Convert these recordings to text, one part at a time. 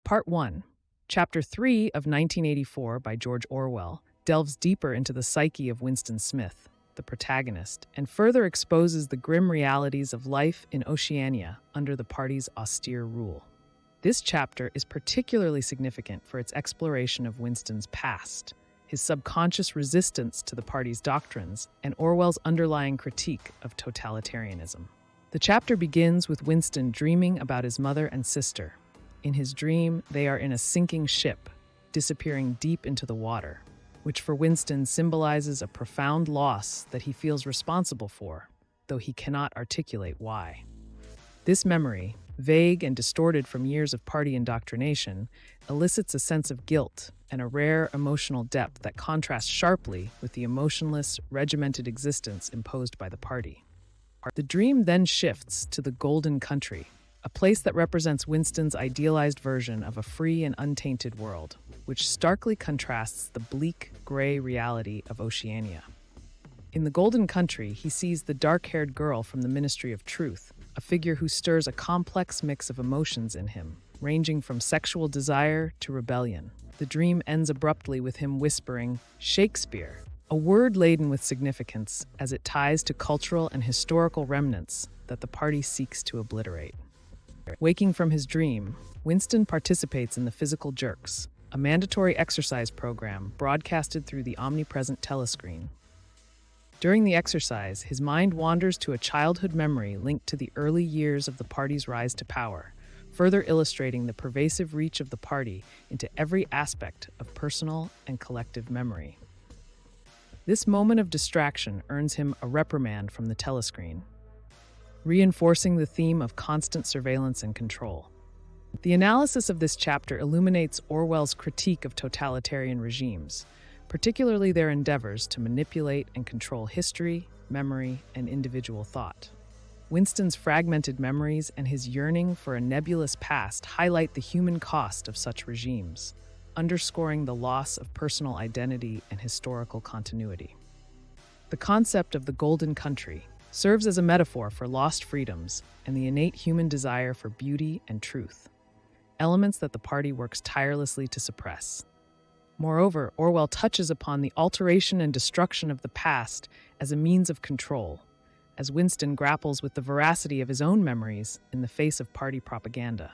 Part 1, Chapter 3 of 1984 by George Orwell, delves deeper into the psyche of Winston Smith, the protagonist, and further exposes the grim realities of life in Oceania under the party's austere rule. This chapter is particularly significant for its exploration of Winston's past, his subconscious resistance to the party's doctrines, and Orwell's underlying critique of totalitarianism. The chapter begins with Winston dreaming about his mother and sister. In his dream, they are in a sinking ship, disappearing deep into the water, which for Winston symbolizes a profound loss that he feels responsible for, though he cannot articulate why. This memory, vague and distorted from years of party indoctrination, elicits a sense of guilt and a rare emotional depth that contrasts sharply with the emotionless, regimented existence imposed by the party. The dream then shifts to the Golden Country, a place that represents Winston's idealized version of a free and untainted world, which starkly contrasts the bleak, gray reality of Oceania. In the Golden Country, he sees the dark-haired girl from the Ministry of Truth, a figure who stirs a complex mix of emotions in him, ranging from sexual desire to rebellion. The dream ends abruptly with him whispering, "Shakespeare," a word laden with significance as it ties to cultural and historical remnants that the party seeks to obliterate. Waking from his dream, Winston participates in the physical jerks, a mandatory exercise program broadcasted through the omnipresent telescreen. During the exercise, his mind wanders to a childhood memory linked to the early years of the party's rise to power, further illustrating the pervasive reach of the party into every aspect of personal and collective memory. This moment of distraction earns him a reprimand from the telescreen, reinforcing the theme of constant surveillance and control. The analysis of this chapter illuminates Orwell's critique of totalitarian regimes, particularly their endeavors to manipulate and control history, memory, and individual thought. Winston's fragmented memories and his yearning for a nebulous past highlight the human cost of such regimes, underscoring the loss of personal identity and historical continuity. The concept of the Golden Country serves as a metaphor for lost freedoms and the innate human desire for beauty and truth, elements that the party works tirelessly to suppress. Moreover, Orwell touches upon the alteration and destruction of the past as a means of control, as Winston grapples with the veracity of his own memories in the face of party propaganda.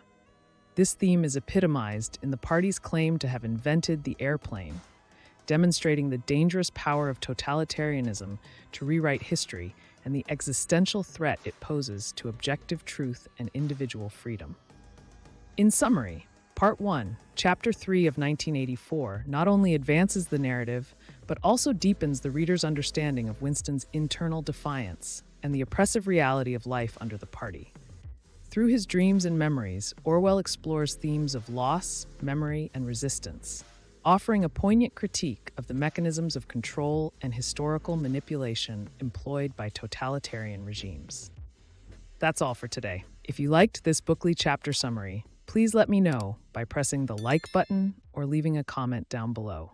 This theme is epitomized in the party's claim to have invented the airplane, demonstrating the dangerous power of totalitarianism to rewrite history and the existential threat it poses to objective truth and individual freedom. In summary, Part 1, Chapter 3 of 1984 not only advances the narrative, but also deepens the reader's understanding of Winston's internal defiance and the oppressive reality of life under the party. Through his dreams and memories, Orwell explores themes of loss, memory, and resistance, offering a poignant critique of the mechanisms of control and historical manipulation employed by totalitarian regimes. That's all for today. If you liked this bookly chapter summary, please let me know by pressing the like button or leaving a comment down below.